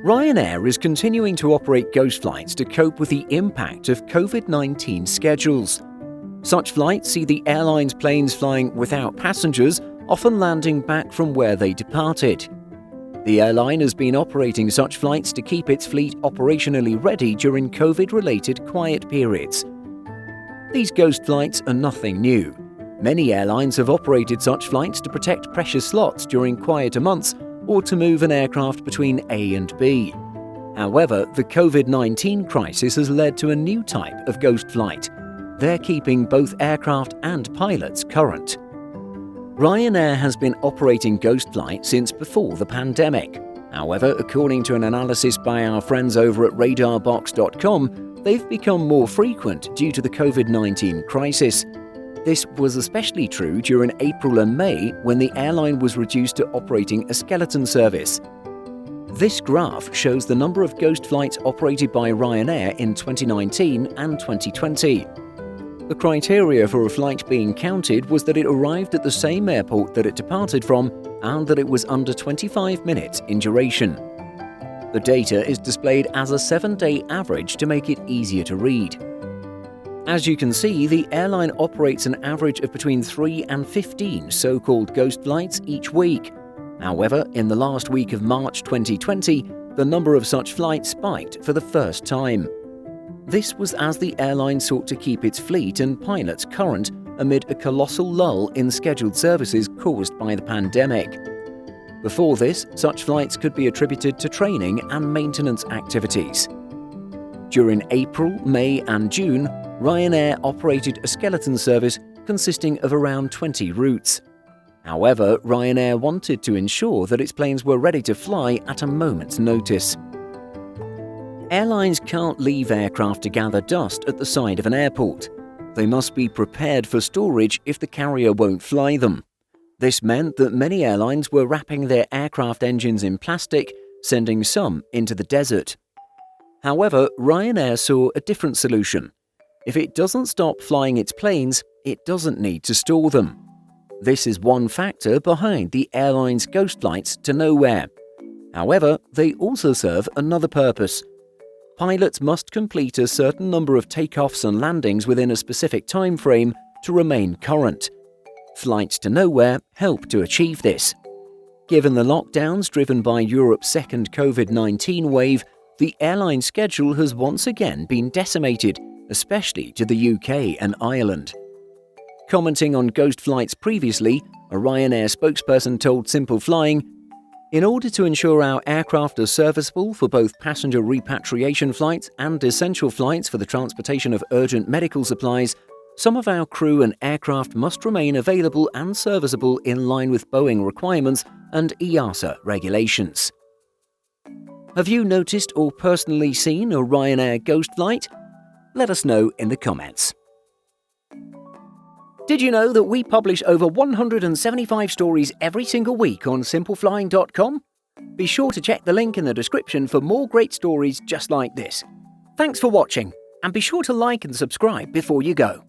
Ryanair is continuing to operate ghost flights to cope with the impact of COVID-19 schedules. Such flights see the airline's planes flying without passengers, often landing back from where they departed. The airline has been operating such flights to keep its fleet operationally ready during COVID-related quiet periods. These ghost flights are nothing new. Many airlines have operated such flights to protect precious slots during quieter months or to move an aircraft between A and B. However, the COVID-19 crisis has led to a new type of ghost flight. They're keeping both aircraft and pilots current. Ryanair has been operating ghost flight since before the pandemic. However, according to an analysis by our friends over at radarbox.com, they've become more frequent due to the COVID-19 crisis. This was especially true during April and May when the airline was reduced to operating a skeleton service. This graph shows the number of ghost flights operated by Ryanair in 2019 and 2020. The criteria for a flight being counted was that it arrived at the same airport that it departed from and that it was under 25 minutes in duration. The data is displayed as a 7-day average to make it easier to read. As you can see, the airline operates an average of between 3 and 15 so-called ghost flights each week. However, in the last week of March 2020, the number of such flights spiked for the first time. This was as the airline sought to keep its fleet and pilots current amid a colossal lull in scheduled services caused by the pandemic. Before this, such flights could be attributed to training and maintenance activities. During April, May and June, Ryanair operated a skeleton service consisting of around 20 routes. However, Ryanair wanted to ensure that its planes were ready to fly at a moment's notice. Airlines can't leave aircraft to gather dust at the side of an airport. They must be prepared for storage if the carrier won't fly them. This meant that many airlines were wrapping their aircraft engines in plastic, sending some into the desert. However, Ryanair saw a different solution. If it doesn't stop flying its planes, it doesn't need to store them. This is one factor behind the airline's ghost flights to nowhere. However, they also serve another purpose. Pilots must complete a certain number of takeoffs and landings within a specific time frame to remain current. Flights to nowhere help to achieve this. Given the lockdowns driven by Europe's second COVID-19 wave, the airline schedule has once again been decimated, especially to the UK and Ireland. Commenting on ghost flights previously, a Ryanair spokesperson told Simple Flying, "In order to ensure our aircraft are serviceable for both passenger repatriation flights and essential flights for the transportation of urgent medical supplies, some of our crew and aircraft must remain available and serviceable in line with Boeing requirements and EASA regulations." Have you noticed or personally seen a Ryanair ghost flight? Let us know in the comments. Did you know that we publish over 175 stories every single week on simpleflying.com? Be sure to check the link in the description for more great stories just like this. Thanks for watching, and be sure to like and subscribe before you go.